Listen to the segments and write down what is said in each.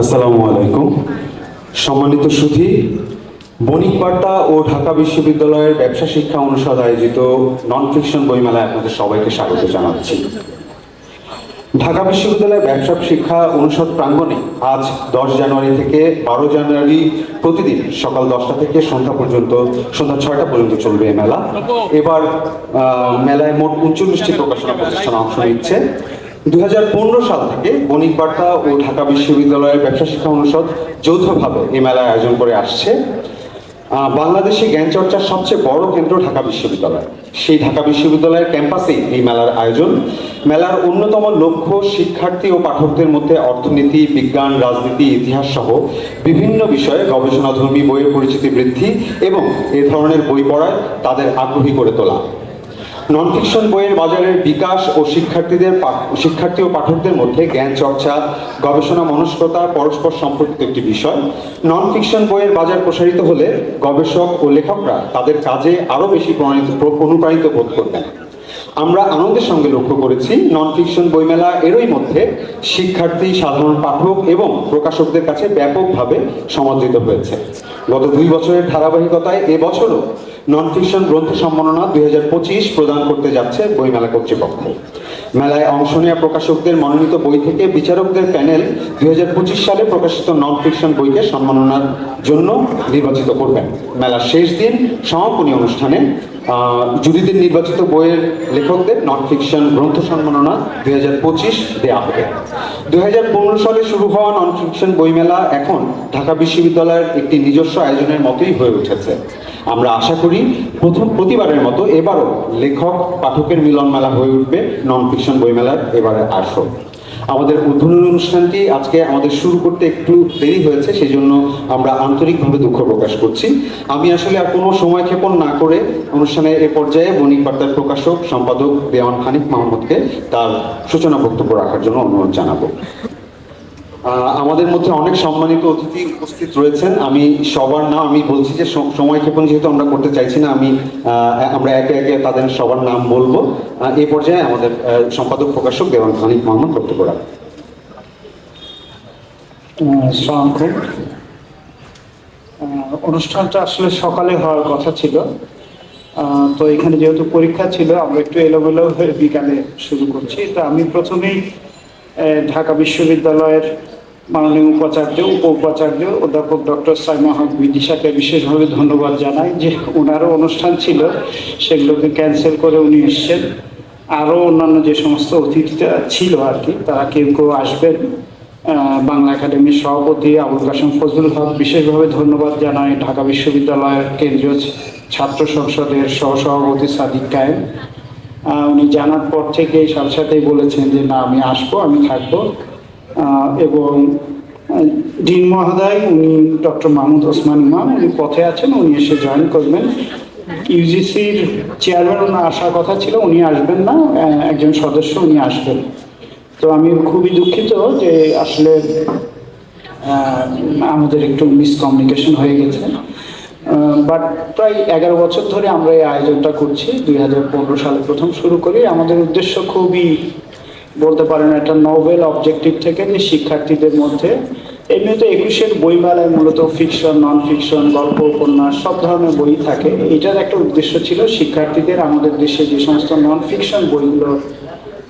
আসসালামু আলাইকুম। সম্মানিত সুধী, বণিক বার্তা ও ঢাকা বিশ্ববিদ্যালয়ের ব্যবসা শিক্ষা অনুষদ আয়োজিত নন ফিকশন বইমেলায় আপনাদের সবাইকে স্বাগত জানাচ্ছি। ঢাকা বিশ্ববিদ্যালয়ের ব্যবসা শিক্ষা অনুষদ প্রাঙ্গণে আজ 10 জানুয়ারি থেকে 12 জানুয়ারি প্রতিদিন সকাল 10টা থেকে সন্ধ্যা 6টা পর্যন্ত চলবে এই মেলা। এবার মেলায় মোট 39টি প্রকাশনা প্রতিষ্ঠান অংশ নিচ্ছে। 2015 সাল থেকে বণিক বার্তা ও ঢাকা বিশ্ববিদ্যালয়ের ব্যবসা শিক্ষা অনুষদ যৌথভাবে এই মেলার আয়োজন করে আসছে। বাংলাদেশে জ্ঞান চর্চার সবচেয়ে বড় কেন্দ্র ঢাকা বিশ্ববিদ্যালয়। সেই ঢাকা বিশ্ববিদ্যালয়ের ক্যাম্পাসেই এই মেলার আয়োজন। মেলার অন্যতম লক্ষ্য শিক্ষার্থী ও পাঠকদের মধ্যে অর্থনীতি, বিজ্ঞান, রাজনীতি, ইতিহাস সহ বিভিন্ন বিষয়ে গবেষণাধর্মী বইয়ের পরিচিতি বৃদ্ধি এবং এ ধরনের বই পড়ায় তাদের আগ্রহী করে তোলা। নন ফিকশন বইয়ের বাজারের বিকাশ ও শিক্ষার্থী ও পাঠকদের মধ্যে জ্ঞান চর্চা, গবেষণা মনস্কতা পরস্পর সম্পর্কিত একটি বিষয়। নন ফিকশন বইয়ের বাজার প্রসারিত হলে গবেষক ও লেখকরা তাদের কাজে আরও বেশি অনুপ্রাণিত বোধ করবেন। আমরা আনন্দের সঙ্গে লক্ষ্য করেছি নন ফিকশন বইমেলা এরই মধ্যে শিক্ষার্থী, সাধারণ পাঠক এবং প্রকাশকদের কাছে ব্যাপকভাবে সমাদৃত হয়েছে। গত 2 বছরের ধারাবাহিকতায় এবছরও নন ফিকশন গ্রন্থ সম্মাননা 2025 প্রদান করতে যাচ্ছে বইমেলা কর্তৃপক্ষ। মেলায় অংশ নেওয়া প্রকাশকদের মনোনীত বই থেকে বিচারকদের প্যানেল 2025 সালে প্রকাশিত নন ফিকশন বইকে সম্মাননার জন্য নির্বাচিত করবেন। মেলার শেষ দিন সমাপনী অনুষ্ঠানে জুরিদের নির্বাচিত বইয়ের লেখকদের নন ফিকশন গ্রন্থ সম্মাননা 2025 দেওয়া হবে। 2015 সালে শুরু হওয়া নন ফিকশন বইমেলা এখন ঢাকা বিশ্ববিদ্যালয়ের একটি নিজস্ব আয়োজনের মতোই হয়ে উঠেছে। আমরা আশা করি প্রতিবারের মতো এবারও লেখক পাঠকের মিলন মেলা হয়ে উঠবে নন ফিকশন বইমেলার এবারে আসর। আমাদের উদ্বোধনী অনুষ্ঠানটি আজকে আমাদের শুরু করতে একটু দেরি হয়েছে, সেই জন্য আমরা আন্তরিকভাবে দুঃখ প্রকাশ করছি। আমি আসলে আর কোনো সময় ক্ষেপণ না করে অনুষ্ঠানের এ পর্যায়ে বণিক বার্তার প্রকাশক সম্পাদক দেওয়ান হানিফ মাহমুদকে তার সূচনা বক্তব্য রাখার জন্য অনুরোধ জানাবো। আমাদের মধ্যে অনেক সম্মানিত অতিথি উপস্থিত রয়েছেন। আমি সবার নাম আমি বলছি যে সময় ক্ষেপণ যেহেতু আমরা করতে চাইছি না, আমরা একে একে তাদের সবার নাম বলবো। এই পর্যায়ে আমাদের সম্পাদক প্রকাশক দেওয়ান হানিফ মাহমুদ বক্তব্য রাখবেন। অনুষ্ঠানটা আসলে সকালে হওয়ার কথা ছিল, তো এখানে যেহেতু পরীক্ষা ছিল আমরা একটু এলোমেলো হয়ে বিকালে শুরু করছি। তো আমি প্রথমেই ঢাকা বিশ্ববিদ্যালয়ের মাননীয় উপাচার্য, উপাচার্য অধ্যাপক ডক্টর সাইমা হক বিদিশাকে বিশেষভাবে ধন্যবাদ জানাই যে ওনারও অনুষ্ঠান ছিল, সেগুলোকে ক্যান্সেল করে উনি এসছেন। আরও অন্যান্য যে সমস্ত অতিথিরা ছিল আর কি, তারা কেউ কেউ আসবেন। বাংলা একাডেমির সভাপতি আবুল কাসেম ফজলুল হক বিশেষভাবে ধন্যবাদ জানাই। ঢাকা বিশ্ববিদ্যালয়ের কেন্দ্রীয় ছাত্র সংসদের সহসভাপতি সাদিক কায়েম, উনি জানার পর থেকেই সাথে সাথেই বলেছেন যে না আমি আসবো, আমি থাকবো। এবং ডিন মহোদয় উনি ডক্টর মাহমুদ ওসমান ইমাম, উনি পথে আছেন, উনি এসে জয়েন করবেন। ইউজিসির চেয়ারম্যান ওনার আসার কথা ছিল, উনি আসবেন না, একজন সদস্য উনি আসবেন। তো আমি খুবই দুঃখিত যে আসলে আমাদের একটু মিসকমিউনিকেশন হয়ে গেছে। বাট প্রায় 11 বছর ধরে আমরা এই আয়োজনটা করছি। 2015 সালে প্রথম শুরু করি। আমাদের উদ্দেশ্য খুবই বলতে পারেন একটা নোবেল অবজেক্টিভ থেকে, যে শিক্ষার্থীদের মধ্যে এমনিতে 21-এর বইমেলায় মূলত ফিকশন, নন ফিকশন, গল্প, উপন্যাস সব ধরনের বই থাকে। এটার একটা উদ্দেশ্য ছিল শিক্ষার্থীদের আমাদের দেশে যে সমস্ত নন ফিকশন বইগুলো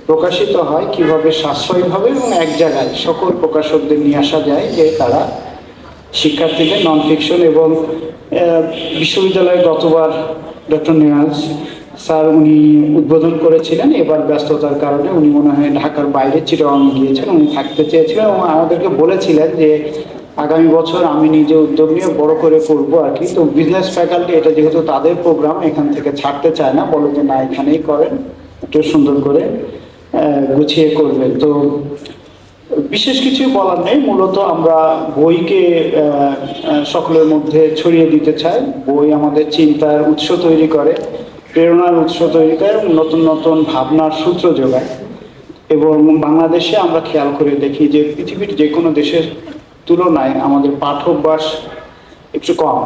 প্রকাশিত হয় কিভাবে সাশ্রয়ীভাবে এবং এক জায়গায় সকল প্রকাশকদের নিয়ে আসা যায়, যে তারা শিক্ষার্থীদের নন ফিকশন। এবং বিশ্ববিদ্যালয়ে গতবার ডক্টর নিয়াজ স্যার উনি উদ্বোধন করেছিলেন, এবার ব্যস্ততার কারণে উনি মনে হয় ঢাকার বাইরে চিটাগাং গিয়েছেন, উনি থাকতে চেয়েছিলেন এবং আমাদেরকে বলেছিলেন যে আগামী বছর আমি নিজে উদ্যোগ নিয়ে বড় করে করবো আর কি। তো বিজনেস ফ্যাকাল্টি এটা যেহেতু তাদের প্রোগ্রাম, এখান থেকে ছাড়তে চায় না, বলে যে না এখানেই করেন, একটু সুন্দর করে গুছিয়ে করবেন। তো বিশেষ কিছু বলার নেই, মূলত আমরা বইকে সকলের মধ্যে ছড়িয়ে দিতে চাই। বই আমাদের চিন্তার উৎস তৈরি করে, প্রেরণার উৎস তৈরি করে, নতুন নতুন ভাবনার সূত্র যোগায়। এবং বাংলাদেশে আমরা খেয়াল করে দেখি যে পৃথিবীর যে কোনো দেশের তুলনায় আমাদের পাঠ্যাভ্যাস একটু কম।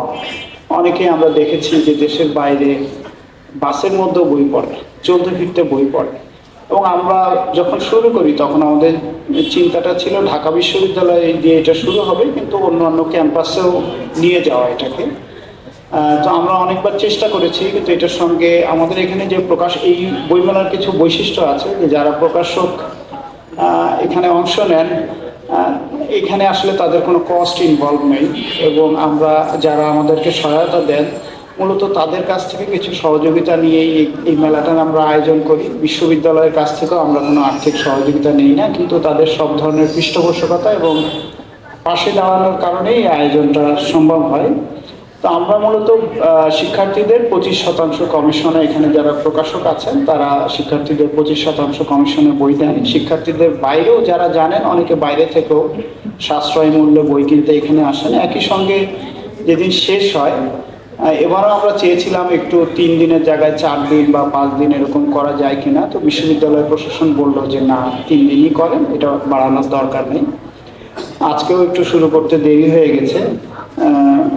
অনেকেই আমরা দেখেছি যে দেশের বাইরে বাসের মধ্যেও বই পড়ে, চলতে ফিরতে বই পড়ে। এবং আমরা যখন শুরু করি তখন আমাদের চিন্তাটা ছিল ঢাকা বিশ্ববিদ্যালয়ে দিয়ে এটা শুরু হবে, কিন্তু অন্যান্য ক্যাম্পাসেও নিয়ে যাওয়া এটাকে। তো আমরা অনেকবার চেষ্টা করেছি, কিন্তু এটার সঙ্গে আমাদের এখানে যে এই বইমেলার কিছু বৈশিষ্ট্য আছে, যে যারা প্রকাশক এখানে অংশ নেন এখানে আসলে তাদের কোনো কস্ট ইনভলভ নেই, এবং আমরা যারা আমাদেরকে সহায়তা দেন মূলত তাদের কাছ থেকে কিছু সহযোগিতা নিয়ে এই মেলাটার আমরা আয়োজন করি। বিশ্ববিদ্যালয়ের কাছ থেকেও আমরা কোনো আর্থিক সহযোগিতা নেই না, কিন্তু তাদের সব ধরনের পৃষ্ঠপোষকতা এবং পাশে দাঁড়ানোর কারণেই এই আয়োজনটা সম্ভব হয়। তো আমরা মূলত শিক্ষার্থীদের 25% কমিশনে, এখানে যারা প্রকাশক আছেন তারা শিক্ষার্থীদের 25% কমিশনে বই দেন। শিক্ষার্থীদের বাইরেও যারা জানেন, অনেকে বাইরে থেকেও সাশ্রয় মূল্যে বই কিনতে এখানে আসেন। একই সঙ্গে যেদিন শেষ হয়, এবারও আমরা চেয়েছিলাম একটু 3 দিনের জায়গায় 4 দিন বা 5 দিন এরকম করা যায় কিনা, তো বিশ্ববিদ্যালয় প্রশাসন বলল যে না, 3 দিনই করেন, এটা বাড়ানোর দরকার নেই। আজকেও একটু শুরু করতে দেরি হয়ে গেছে।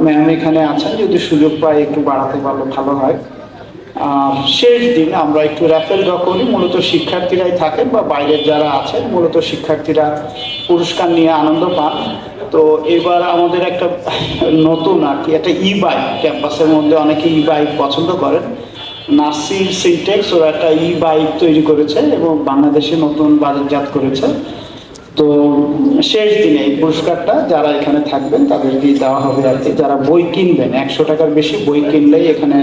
ম্যাম এখানে আছেন, যদি সুযোগ পাই একটু বাড়াতে পারলে ভালো হয়। শেষ দিন আমরা একটু র্যাফেল ড্র করি, মূলত শিক্ষার্থীরাই থাকেন বা বাইরের যারা আছেন, মূলত শিক্ষার্থীরা পুরস্কার নিয়ে আনন্দ পান। তো এবার আমাদের একটা নতুন আর কি একটা বাইক, ক্যাম্পাসের মধ্যে অনেকে বাইক পছন্দ করেন। নাসির সিনটেক্স ওরা একটা বাইক তৈরি করেছে এবং বাংলাদেশে নতুন বাজারজাত করেছে। তো শেষ দিনে এই পুরস্কারটা যারা এখানে থাকবেন তাদেরকেই দেওয়া হবে আর কি। যারা বই কিনবেন, 100 টাকার বেশি বই কিনলেই এখানে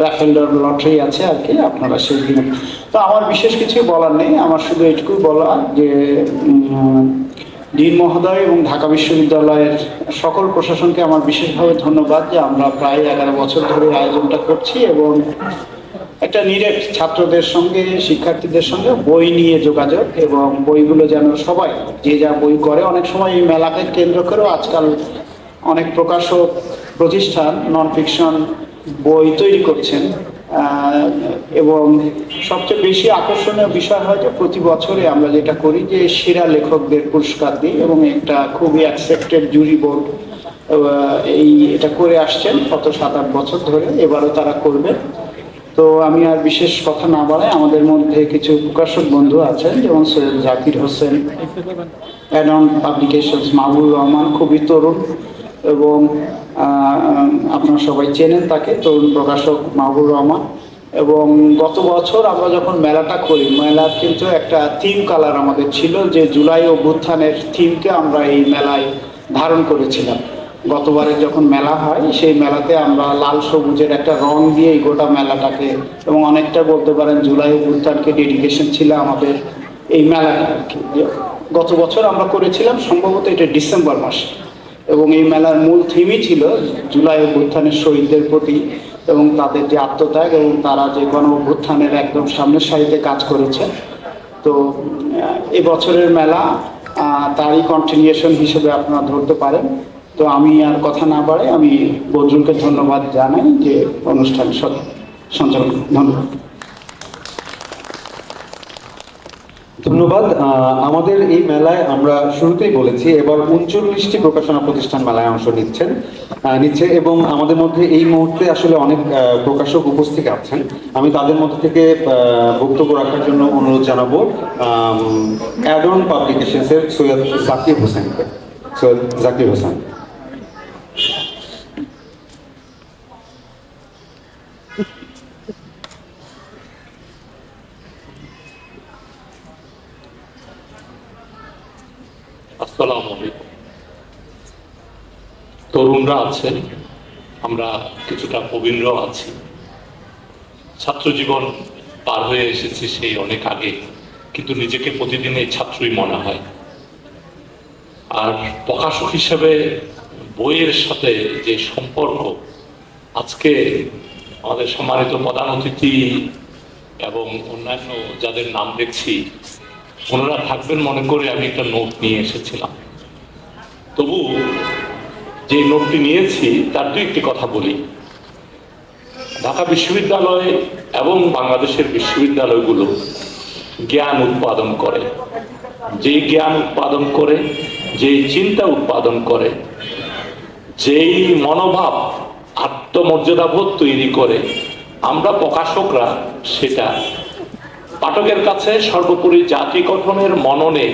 রাফেল লটারি আছে আর কি, আপনারা সেই দিনে। তো আমার বিশেষ কিছু বলার নেই, আমার শুধু এটুকুই বলা যে ডিন মহোদয় এবং ঢাকা বিশ্ববিদ্যালয়ের সকল প্রশাসনকে আমার বিশেষভাবে ধন্যবাদ যে আমরা প্রায় 11 বছর ধরে আয়োজনটা করছি, এবং একটা নিরেট ছাত্রদের সঙ্গে, শিক্ষার্থীদের সঙ্গে বই নিয়ে যোগাযোগ, এবং বইগুলো যেন সবাই যে যা বই করে। অনেক সময় এই মেলাকে কেন্দ্র করেও আজকাল অনেক প্রকাশক প্রতিষ্ঠান নন ফিকশন বই তৈরি করছেন, এবং সবচেয়ে বেশি আকর্ষণীয় বিষয় হয় যে প্রতি বছরে আমরা যেটা করি যে সেরা লেখকদের পুরস্কার দিই, এবং একটা খুবই অ্যাকসেপ্টেড জুরি বোর্ড এটা করে আসছেন গত 7-8 বছর ধরে, এবারও তারা করবে। তো আমি আর বিশেষ কথা না বাড়াই, আমাদের মধ্যে কিছু প্রকাশক বন্ধু আছেন, যেমন সৈয়দ জাকির হোসেন, অ্যাডন পাবলিকেশনস মাহবুবুর রহমান, খুবই তরুণ, এবং আপনারা সবাই চেনেন তাকে, তরুণ প্রকাশক মাহবুবুর রহমান। এবং গত বছর আমরা যখন মেলাটা করি, মেলার কিন্তু একটা থিম কালার আমাদের ছিল, যে জুলাই অভ্যুত্থানের থিমকে আমরা এই মেলায় ধারণ করেছিলাম। গতবারে যখন মেলা হয় সেই মেলাতে আমরা লাল সবুজের একটা রং দিয়ে এই গোটা মেলাটাকে, এবং অনেকটা বলতে পারেন জুলাই অভ্যুত্থানকে ডেডিকেশন ছিল আমাদের এই মেলাটা আর কি। গত বছর আমরা করেছিলাম সম্ভবত এটা ডিসেম্বর মাসে, এবং এই মেলার মূল থিমই ছিল জুলাই অভ্যুত্থানের শহীদদের প্রতি এবং তাদের যে আত্মত্যাগ, এবং তারা যে গণ অভ্যুত্থানের একদম সামনের সারিতে কাজ করেছে। তো এবছরের মেলা তারই কন্টিনিউশন হিসেবে আপনারা ধরতে পারেন। তো আমি আর কথা না বাড়ে আমি বদরুলকে ধন্যবাদ জানাই যে অনুষ্ঠান সঞ্চালন। ধন্যবাদ। ধন্যবাদ। আমাদের এই মেলায় আমরা শুরুতেই বলেছি এবার 39টি প্রকাশনা প্রতিষ্ঠান মেলায় অংশ নিচ্ছে, এবং আমাদের মধ্যে এই মুহূর্তে আসলে অনেক প্রকাশক উপস্থিত আছেন। আমি তাদের মধ্যে থেকে বক্তব্য রাখার জন্য অনুরোধ জানাবো অ্যাডন পাবলিকেশনসের সৈয়দ জাকির হোসেনকে। সৈয়দ জাকির হোসেন। আসসালামু আলাইকুম। তরুণরা আছেন, আমরা কিছুটা প্রবীণরা আছি। ছাত্র জীবন পার হয়ে এসেছি সেই অনেক আগে, কিন্তু নিজেকে প্রতিদিন এই ছাত্রই মনে হয়। আর প্রকাশক হিসেবে বইয়ের সাথে যে সম্পর্ক, আজকে আমাদের সম্মানিত প্রধান অতিথি এবং অন্যান্য যাদের নাম দেখছি ওনারা থাকবেন মনে করে আমি একটা নোট নিয়ে এসেছিলাম। তবু যে নোটটি নিয়েছি তার দুই একটি কথা বলি। ঢাকা বিশ্ববিদ্যালয় এবং বাংলাদেশের বিশ্ববিদ্যালয়গুলো জ্ঞান উৎপাদন করে, যেই জ্ঞান উৎপাদন করে, যেই চিন্তা উৎপাদন করে, যেই মনোভাব আত্মমর্যাদাবোধ তৈরি করে, আমরা প্রকাশকরা সেটা পাঠকের কাছে সর্বোপরি জাতি গঠনের মননে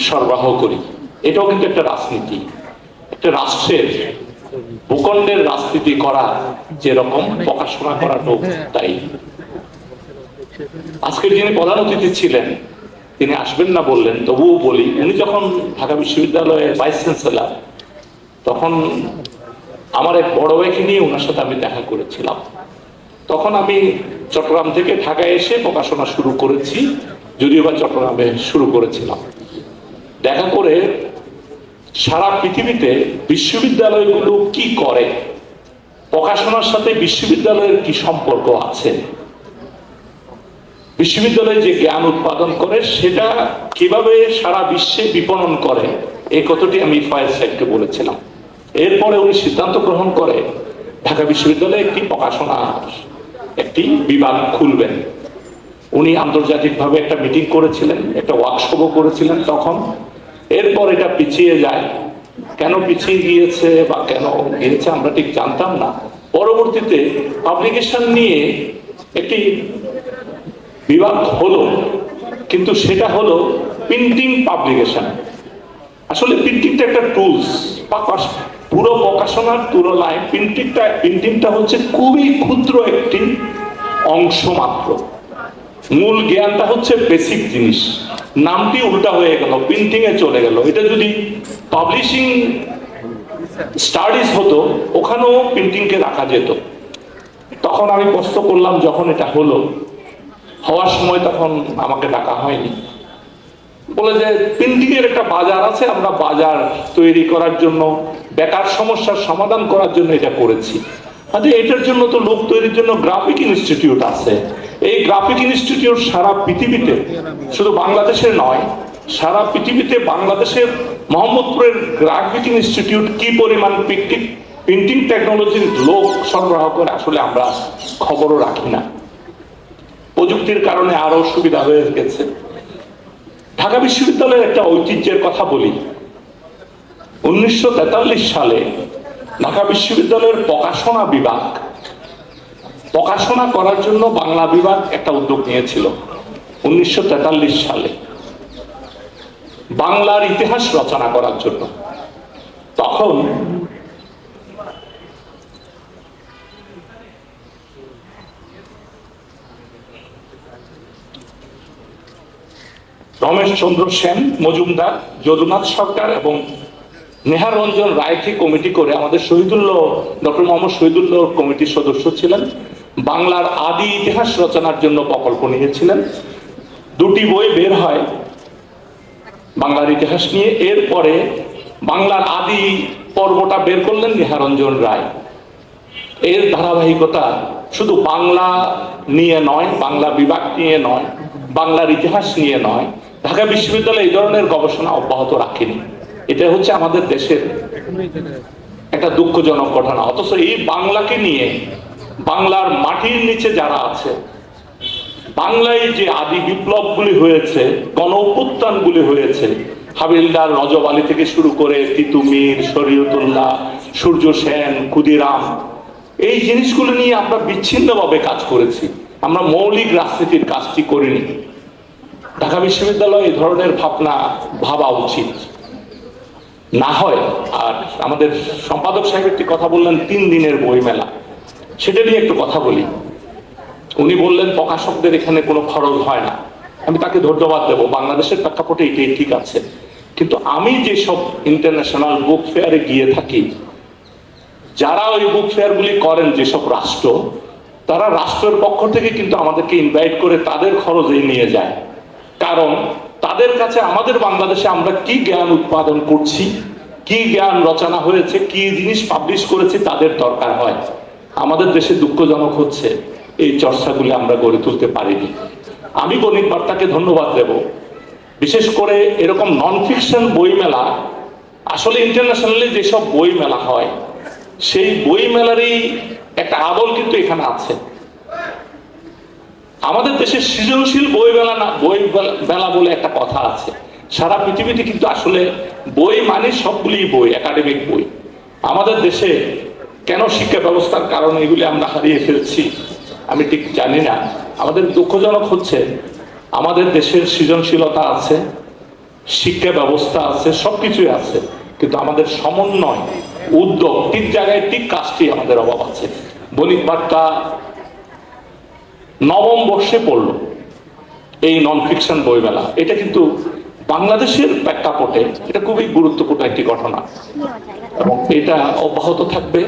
সরবরাহ করি। এটাও কিন্তু একটা রাজনীতি, একটা রাষ্ট্রের ভূখণ্ডের রাজনীতি করা যেরকম, প্রকাশনা করাটাও তাই। আজকের যিনি প্রধান অতিথি ছিলেন তিনি আসবেন না বললেন, তবুও বলি, উনি যখন ঢাকা বিশ্ববিদ্যালয়ের ভাইস চ্যান্সেলর, তখন আমার এক বড় ভাইকে নিয়ে ওনার সাথে আমি দেখা করেছিলাম। তখন আমি চট্টগ্রাম থেকে ঢাকায় এসে প্রকাশনা শুরু করেছি, যদিও বা চট্টগ্রামে শুরু করেছিলাম। দেখা করে সারা পৃথিবীতে বিশ্ববিদ্যালয়গুলো কি করে, প্রকাশনার সাথে বিশ্ববিদ্যালয়ের কি সম্পর্ক আছে, বিশ্ববিদ্যালয়ে যে জ্ঞান উৎপাদন করে সেটা কিভাবে সারা বিশ্বে বিপণন করে, এই কথাটি আমি ফয়েজ সাহেবকে বলেছিলাম। এরপরে উনি সিদ্ধান্ত গ্রহণ করে ঢাকা বিশ্ববিদ্যালয়ে একটি প্রকাশনা একটি বিভাগ খুলবেন। উনি আন্তর্জাতিকভাবে একটা মিটিং করেছিলেন, একটা ওয়ার্কশপও করেছিলেন তখন। এরপর এটা পিছিয়ে যায়, কেন পিছিয়ে গিয়েছে বা কেন গিয়েছে আমরা ঠিক জানতাম না। পরবর্তীতে পাবলিকেশন নিয়ে একটি বিভাগ হলো, কিন্তু সেটা হলো প্রিন্টিং পাবলিকেশন। আসলে প্রিন্টিংটা একটা টুলস, পুরো প্রকাশনার তুলনায় প্রিন্টিংটা হচ্ছে খুবই ক্ষুদ্র একটি অংশ মাত্র। মূল জ্ঞানটা হচ্ছে বেসিক জিনিস, নামটি উল্টা হয়ে গেল, প্রিন্টিং এ চলে গেল। এটা যদি পাবলিশিং স্টাডিজ হতো, ওখানেও প্রিন্টিং কে রাখা যেত। তখন আমি প্রশ্ন করলাম, যখন এটা হলো, হওয়ার সময় তখন আমাকে ডাকা হয়নি, বলে যে প্রিন্টিং এর একটা বাজার আছে, আমরা বাজার তৈরি করার জন্য, বেকার সমস্যার সমাধান করার জন্য এটা করেছি। আচ্ছা, এটার জন্য তো লোক তৈরির জন্য গ্রাফিক ইনস্টিটিউট আছে। এই গ্রাফিক ইনস্টিটিউট সারা পৃথিবীতে, শুধু বাংলাদেশের নয়, সারা পৃথিবীতে বাংলাদেশের মোহাম্মদপুরের গ্রাফিক ইনস্টিটিউট কি পরিমাণ প্রিন্টিং টেকনোলজির লোক সরবরাহ করে আসলে আমরা খবরও রাখি না। প্রযুক্তির কারণে আরো সুবিধা হয়ে গেছে। ঢাকা বিশ্ববিদ্যালয়ের একটা ঐতিহ্যের কথা বলি। 1943 সালে ঢাকা বিশ্ববিদ্যালয়ের প্রকাশনা বিভাগ প্রকাশনা করার জন্য বাংলা বিভাগ একটা উদ্যোগ নিয়েছিল। 1943 সালে বাংলার ইতিহাস রচনা করার জন্য। তখন রমেশ চন্দ্র সেন মজুমদার, যদুনাথ সরকার এবং নেহার রঞ্জন রায়কে কমিটি করে, আমাদের শহীদুল্লাহ, ডক্টর মোহাম্মদ শহীদুল্লাহ কমিটির সদস্য ছিলেন, বাংলার আদি ইতিহাস রচনার জন্য প্রকল্প নিয়েছিলেন। দুটি বই বের হয় বাংলার ইতিহাস নিয়ে। এরপরে বাংলার আদি পর্বটা বের করলেন নেহারঞ্জন রায়। এর ধারাবাহিকতা শুধু বাংলা নিয়ে নয়, বাংলা বিভাগ নিয়ে নয়, বাংলার ইতিহাস নিয়ে নয়, ঢাকা বিশ্ববিদ্যালয় এই ধরনের গবেষণা অব্যাহত রাখেনি। এটা হচ্ছে আমাদের দেশের একটা দুঃখজনক ঘটনা। অথচ এই বাংলাকে নিয়ে, বাংলার মাটির নিচে যারা আছে, বাংলায় যে আদি বিপ্লবগুলি হয়েছে, গণ অভ্যুত্থানগুলি হয়েছে, হাবিলদার, রজব আলী থেকে শুরু করে তিতুমির, শরীয়তুল্লাহ, সূর্য সেন, ক্ষুদিরাম, এই জিনিসগুলো নিয়ে আমরা বিচ্ছিন্নভাবে কাজ করেছি। আমরা মৌলিক রাজনীতির কাজটি করিনি। ঢাকা বিশ্ববিদ্যালয় এই ধরনের ভাবনা ভাবা উচিত না হয়। আর আমাদের সম্পাদক সাহেব একটি কথা বললেন, 3 দিনের বই মেলা, সেটা নিয়ে একটু কথা বলি। উনি বললেন প্রকাশকদের এখানে কোনো খরচ হয় না। আমি তাকে ধন্যবাদ দেব, বাংলাদেশের প্রেক্ষাপটে এটাই ঠিক আছে। কিন্তু আমি যেসব ইন্টারন্যাশনাল বুক ফেয়ারে গিয়ে থাকি, যারা ওই বুক ফেয়ার গুলি করেন যেসব রাষ্ট্র, তারা রাষ্ট্রের পক্ষ থেকে কিন্তু আমাদেরকে ইনভাইট করে তাদের খরচেই নিয়ে যায়। কারণ তাদের কাছে আমাদের বাংলাদেশে আমরা কি জ্ঞান উৎপাদন করছি, কি জ্ঞান রচনা হয়েছে, কি জিনিস পাবলিশ করেছি তাদের দরকার হয়। আমাদের দেশে দুঃখজনক হচ্ছে এই চর্চাগুলি আমরা গড়ে তুলতে পারিনি। আমি বণিক বার্তাকে ধন্যবাদ দেব, বিশেষ করে এরকম নন ফিকশন বই মেলা। আসলে ইন্টারন্যাশনালি যেসব বই মেলা হয়, সেই বই মেলারই একটা আদল কিন্তু এখানে আছে। আমাদের দেশে সৃজনশীল বই মেলা না, বই মেলা বলে একটা কথা আছে। সারা পৃথিবীতে কিন্তু আসলে বই মানে সবগুলি বই, একাডেমিক বই। আমাদের দেশে কেন শিক্ষা ব্যবস্থার কারণে এগুলি আমরা হারিয়ে ফেলছি আমি ঠিক জানি না। আমাদের দুঃখজনক হচ্ছে আমাদের দেশের সৃজনশীলতা আছে, শিক্ষা ব্যবস্থা আছে, সবকিছুই আছে, কিন্তু আমাদের সমন্বয়, উদ্যোগ, ঠিক জায়গায় ঠিক কাজটি আমাদের অভাব আছে। বণিক বার্তা নবম বর্ষে পড়লো এই নন ফিকশন বইমেলা। এটা কিন্তু বাংলাদেশের প্রেক্ষাপটে এটা খুবই গুরুত্বপূর্ণ একটি ঘটনা এবং এটা অব্যাহত থাকবে।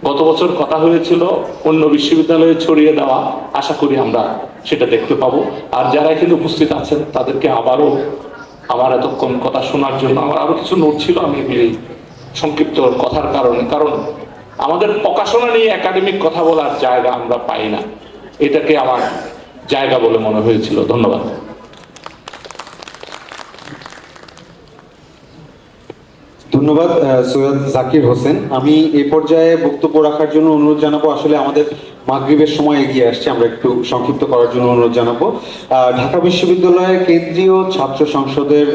গত বছর কথা হয়েছিল অন্য বিশ্ববিদ্যালয়ে ছড়িয়ে দেওয়া, আশা করি আমরা সেটা দেখতে পাবো। আর যারা এখানে উপস্থিত আছেন তাদেরকে আবারও আমার এতক্ষণ কথা শোনার জন্য, আমার আরো কিছু নোট ছিল, আমি এই সংক্ষিপ্ত কথার কারণে, কারণ আমাদের প্রকাশনা নিয়ে একাডেমিক কথা বলার জায়গা আমরা পাই না, এটাকে আমার জায়গা বলে মনে হয়েছিল। ধন্যবাদ। ধন্যবাদ সৈয়দ জাকির হোসেন। আমি এই পর্যায়ে বক্তব্য রাখার জন্য অনুরোধ জানাবো, আসলে আমাদের মাগরিবের সময় এগিয়ে আসছে, আমরা একটু সংক্ষিপ্ত করার জন্য অনুরোধ জানাবো ঢাকা বিশ্ববিদ্যালয়ের কেন্দ্রীয় ছাত্র সংসদের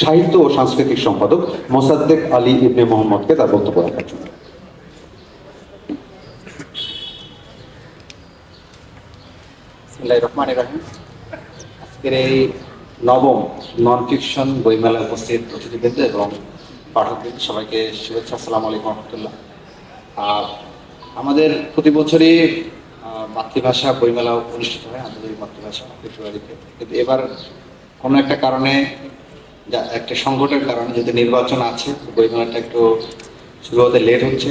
সাহিত্য ও সাংস্কৃতিক সম্পাদক মোসাদ্দেক আলী ইবনে মোহাম্মদকে তার বক্তব্য রাখার জন্য। বিসমিল্লাহির রহমানির রহিম। আজকের এই নবম নন ফিকশন বইমেলায় উপস্থিত অতিথিবৃন্দ এবং পাঠকবৃন্দ সবাইকে শুভেচ্ছা, আসসালামু আলাইকুম রহমতুল্লাহ। আমাদের প্রতি বছরই মাতৃভাষা বইমেলা অনুষ্ঠিত হয়, আন্তর্জাতিক মাতৃভাষা ফেব্রুয়ারিতে, কিন্তু এবার কোনো একটা কারণে, একটা সংকটের কারণে, যদি নির্বাচন আছে, বইমেলাটা একটু শুরু হতে লেট হচ্ছে।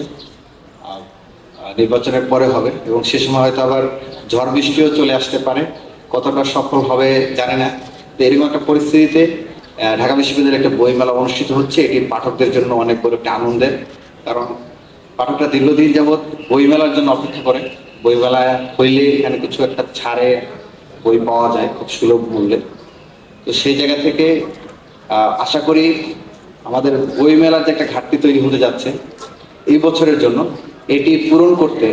নির্বাচনের পরে হবে এবং সে সময় হয়তো আবার ঝড় বৃষ্টিও চলে আসতে পারে, কতটা সফল হবে জানি না। তো এরকম একটা পরিস্থিতিতে ঢাকা বিশ্ববিদ্যালয়ে একটা বইমেলা অনুষ্ঠিত হচ্ছে। এটি পাঠকদের জন্য অনেক বড় একটা আনন্দের, কারণ পাঠকরা দীর্ঘদিন যাবৎ বইমেলার জন্য অপেক্ষা করে। বইমেলা হইলে এখানে কিছু একটা ছাড়ে বই পাওয়া যায় খুব সুলভ মূল্যে। তো সেই জায়গা থেকে আশা করি আমাদের বইমেলার যে একটা ঘাটতি তৈরি হতে যাচ্ছে এই বছরের জন্য, এটি পূরণ করতে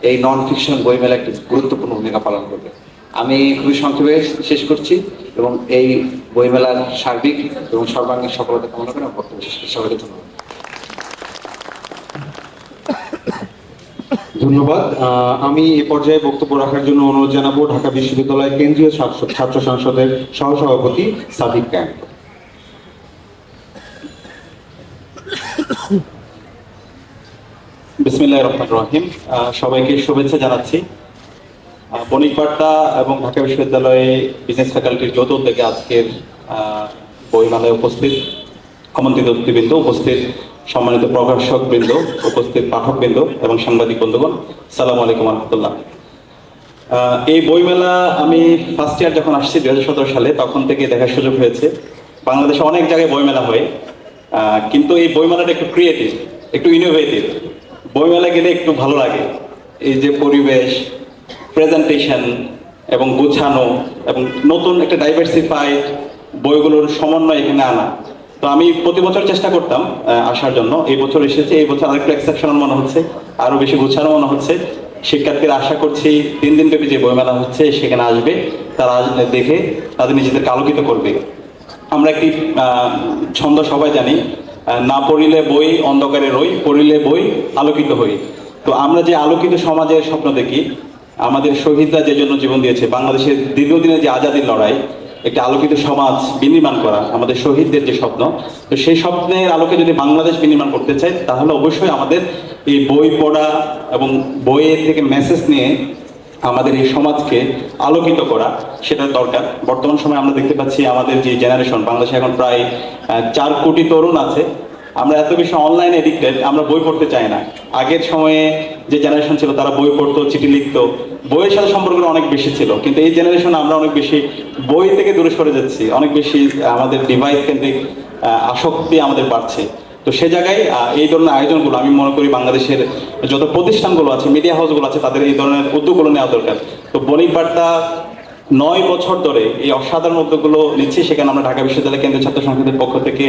এই নন ফিকশন বইমেলা একটি গুরুত্বপূর্ণ ভূমিকা পালন করবে। আমি খুবই সংক্ষেপে শেষ করছি এবং এই বইমেলার সার্বিক এবং সর্বাঙ্গীন সফলতা কামনা করে বক্তব্য শেষ করছি। সবাইকে ধন্যবাদ। ধন্যবাদ। আমি এ পর্যায়ে বক্তব্য রাখার জন্য অনুরোধ জানাবো ঢাকা বিশ্ববিদ্যালয় কেন্দ্রীয় ছাত্র সংসদের সহসভাপতি সাদিক ক্যাম্প। বিসমিল্লাহির রহমানির রহিম। সবাইকে শুভেচ্ছা জানাচ্ছি। বণিক বার্তা এবং ঢাকা বিশ্ববিদ্যালয়ে বিজনেস ফ্যাকাল্টির যৌথ উদ্যোগে আজকের বইমেলায় উপস্থিত আমন্ত্রিত অতিথিবৃন্দ, উপস্থিত সম্মানিত প্রকাশক বৃন্দ, উপস্থিত পাঠক বৃন্দ এবং সাংবাদিক বন্ধুগণ, সালামু আলাইকুম রহমতুল্লাহ। এই বইমেলা আমি ফার্স্ট ইয়ার যখন আসছি 2017 সালে, তখন থেকে দেখার সুযোগ হয়েছে। বাংলাদেশে অনেক জায়গায় বইমেলা হয়, কিন্তু এই বইমেলাটা একটু ক্রিয়েটিভ, একটু ইনোভেটিভ। বইমেলা গেলে একটু ভালো লাগে, এই যে পরিবেশ, প্রেজেন্টেশন এবং গোছানো এবং নতুন একটা ডাইভার্সিফাইড বইগুলোর সমন্বয় এখানে আনা। তো আমি প্রতি বছর চেষ্টা করতাম আসার জন্য। এই বছর এসেছি, এই বছর আরেকটু এক্সেপশনাল মনে হচ্ছে, আরো বেশি গোছানো মনে হচ্ছে। শিক্ষার্থীরা আশা করছি 3 দিন ব্যাপী যে বইমেলা হচ্ছে সেখানে আসবে, তারা দেখে তাদের নিজেদেরকে আলোকিত করবে। আমরা একটি ছন্দ সবাই জানি, না পড়িলে বই অন্ধকারে রই, পড়িলে বই আলোকিত হই। তো আমরা যে আলোকিত সমাজের স্বপ্ন দেখি, আমাদের শহীদরা যে জন্য জীবন দিয়েছে, বাংলাদেশের দীর্ঘদিনের যে আজাদির লড়াই, একটা আলোকিত সমাজ বিনির্মাণ করা আমাদের শহীদদের যে স্বপ্ন, তো সেই স্বপ্নের আলোকে যদি বাংলাদেশ বিনির্মাণ করতে চাই, তাহলে অবশ্যই আমাদের এই বই পড়া এবং বইয়ের থেকে মেসেজ নিয়ে আমাদের এই সমাজকে আলোকিত করা, সেটা দরকার। বর্তমান সময়ে আমরা দেখতে পাচ্ছি আমাদের যে জেনারেশন, বাংলাদেশে এখন প্রায় 4 কোটি তরুণ আছে, আমরা এত বেশি অনলাইনে এডিক্টেড, আমরা বই পড়তে চাই না। আগের সময়ে যে জেনারেশন ছিল তারা বই পড়তো, চিঠি লিখতো, বইয়ের সাথে সম্পর্কটা অনেক বেশি ছিল। কিন্তু এই জেনারেশন আমরা অনেক বেশি বই থেকে দূরে সরে যাচ্ছি, অনেক বেশি আমাদের ডিভাইস কেন্দ্রিক আসক্তি আমাদের বাড়ছে। তো সে জায়গায় এই ধরনের আয়োজনগুলো আমি মনে করি বাংলাদেশের যত প্রতিষ্ঠানগুলো আছে, মিডিয়া হাউসগুলো আছে, তাদের এই ধরনের উদ্যোগগুলো নেওয়া দরকার। তো বণিক বার্তা 9 বছর ধরে এই অসাধারণ উদ্যোগগুলো নিচ্ছি। সেখানে আমরা ঢাকা বিশ্ববিদ্যালয় কেন্দ্রীয় ছাত্র সংসদের পক্ষ থেকে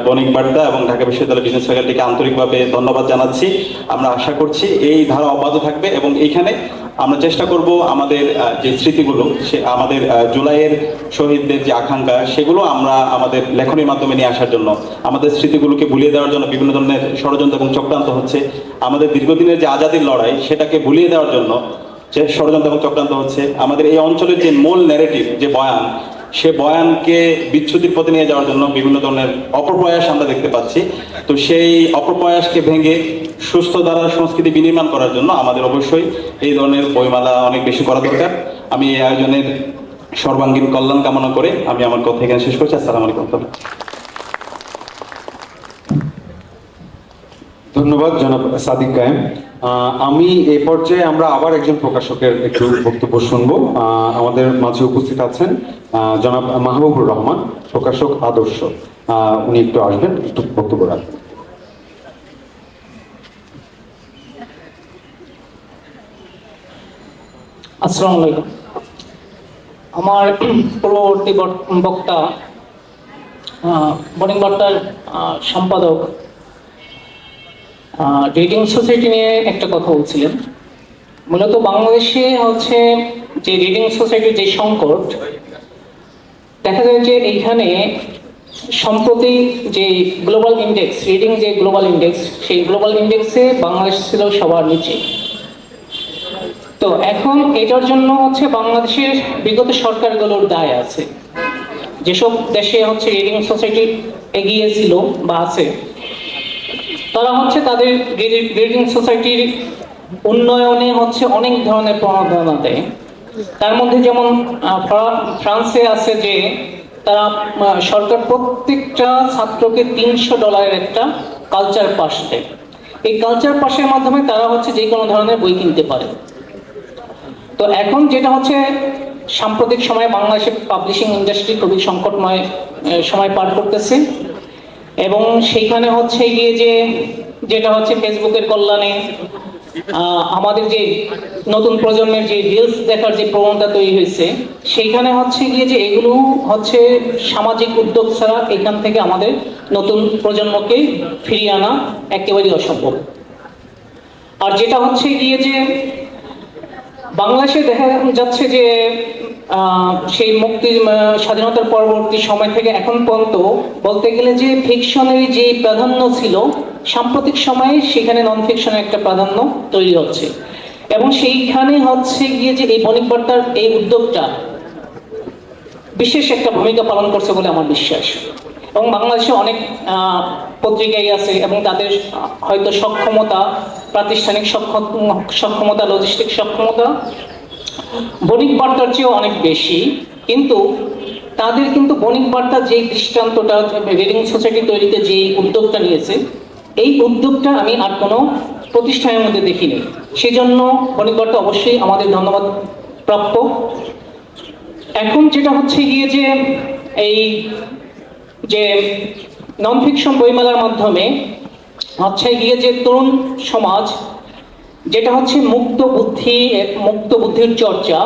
বণিক বার্তা এবং ঢাকা বিশ্ববিদ্যালয় বিজনেস ফ্যাকাল্টিকে আন্তরিকভাবে ধন্যবাদ জানাচ্ছি। আমরা আশা করছি এই ধারা অব্যাহত থাকবে এবং এইখানে আমরা চেষ্টা করব আমাদের যে স্মৃতিগুলো, সে আমাদের জুলাইয়ের শহীদদের যে আকাঙ্ক্ষা, সেগুলো আমরা আমাদের লেখনীর মাধ্যমে নিয়ে আসার জন্য, আমাদের স্মৃতিগুলোকে ভুলিয়ে দেওয়ার জন্য বিভিন্ন ধরনের ষড়যন্ত্র এবং চক্রান্ত হচ্ছে। আমাদের দীর্ঘদিনের যে আজাদির লড়াই, সেটাকে ভুলিয়ে দেওয়ার জন্য যে ষড়যন্ত্র এবং চক্রান্ত হচ্ছে। আমাদের এই অঞ্চলের যে মূল ন্যারেটিভ, যে বয়ান, সে বয়ানকে বিচ্যুতির পথে নিয়ে যাওয়ার জন্য বিভিন্ন ধরনের অপপ্রয়াস আমরা দেখতে পাচ্ছি। তো সেই অপপ্রয়াসকে ভেঙে সুস্থ ধারার সংস্কৃতি বিনির্মাণ করার জন্য আমাদের অবশ্যই এই ধরনের বইমেলা অনেক বেশি করা দরকার। আমি এই আয়োজনের সর্বাঙ্গীন কল্যাণ কামনা করে আমি আমার কথা এখানে শেষ করছি। আসসালামু আলাইকুম। ধন্যবাদ জনাব সাদিক কায়েম। আমি এই পর্যায়ে আমরা আবার একজন প্রকাশকের একটু বক্তব্য শুনবো। আমাদের মাঝে উপস্থিত আছেন জনাব মাহবুবুর রহমান, প্রকাশক আদর্শ। উনি একটু আসবেন, একটু বক্তব্য রাখবেন। আসসালামু আলাইকুম। আমার পূর্ববর্তী বক্তা বণিক বার্তার সম্পাদক রিডিং সোসাইটি নিয়ে একটা কথা বলছিলেন। মূলত বাংলাদেশে হচ্ছে যে রিডিং সোসাইটির যে সংকট, দেখা যায় যে এইখানে সম্প্রতি যে গ্লোবাল ইন্ডেক্স, রিডিং যে গ্লোবাল ইন্ডেক্স, সেই গ্লোবাল ইন্ডেক্সে বাংলাদেশ ছিল সবার নিচে। তো এখন এটার জন্য হচ্ছে বাংলাদেশের বিগত সরকারগুলোর দায় আছে। যেসব দেশে হচ্ছে রিডিং সোসাইটি এগিয়ে ছিল বা আছে, তারা হচ্ছে তাদের রিডিং সোসাইটির উন্নয়নে হচ্ছে অনেক ধরনের প্রণোদনা দেয়। তার মধ্যে যেমন ফ্রান্সে আছে যে তারা সরকার প্রত্যেকটা ছাত্রকে $300 একটা কালচার পাস দেয়। এই কালচার পাসের মাধ্যমে তারা হচ্ছে যে কোনো ধরনের বই কিনতে পারে। তো এখন যেটা হচ্ছে সাম্প্রতিক সময়ে বাংলাদেশের পাবলিশিং ইন্ডাস্ট্রি খুবই সংকটময় সময় পার করতেছে, এবং সেইখানে হচ্ছে গিয়ে যে যেটা হচ্ছে ফেসবুকের কল্যাণে আমাদের যে নতুন প্রজন্মের যে রিলস দেখার যে প্রবণতা তৈরি হয়েছে, সেইখানে হচ্ছে গিয়ে যে এগুলো হচ্ছে সামাজিক উদ্যোগ ছাড়া এখান থেকে আমাদের নতুন প্রজন্মকে ফিরিয়ে আনা একেবারেই অসম্ভব। আর যেটা হচ্ছে গিয়ে যে বাংলাদেশে দেখা যাচ্ছে যে সেই মুক্তি স্বাধীনতার পরবর্তী সময় থেকে এখন পর্যন্ত বলতে গেলে যে ফিকশনের যে প্রাধান্য ছিল, সাম্প্রতিক সময়ে সেখানে নন ফিকশনের একটা প্রাধান্য তৈরি হচ্ছে, এবং সেইখানে হচ্ছে গিয়ে যে এই বণিক বার্তার এই উদ্যোগটা বিশেষ একটা ভূমিকা পালন করছে বলে আমার বিশ্বাস। এবং বাংলাদেশে অনেক পত্রিকাই আছে এবং তাদের হয়তো সক্ষমতা, প্রাতিষ্ঠানিক সক্ষমতা, লজিস্টিক সক্ষমতা বণিক বার্তার চেয়েও অনেক বেশি, কিন্তু তাদের কিন্তু বণিক বার্তার যে দৃষ্টান্তটা রিডিং সোসাইটি তৈরিতে যে উদ্যোগটা নিয়েছে, এই উদ্যোগটা আমি আর কোনো প্রতিষ্ঠানের মধ্যে দেখিনি। সেজন্য বণিক বার্তা অবশ্যই আমাদের ধন্যবাদ প্রাপ্য। এখন যেটা হচ্ছে গিয়ে যে এই যে নন ফিকশন বইমেলার মাধ্যমে হচ্ছে গিয়ে যে তরুণ সমাজ, যেটা হচ্ছে মুক্ত বুদ্ধির চর্চা,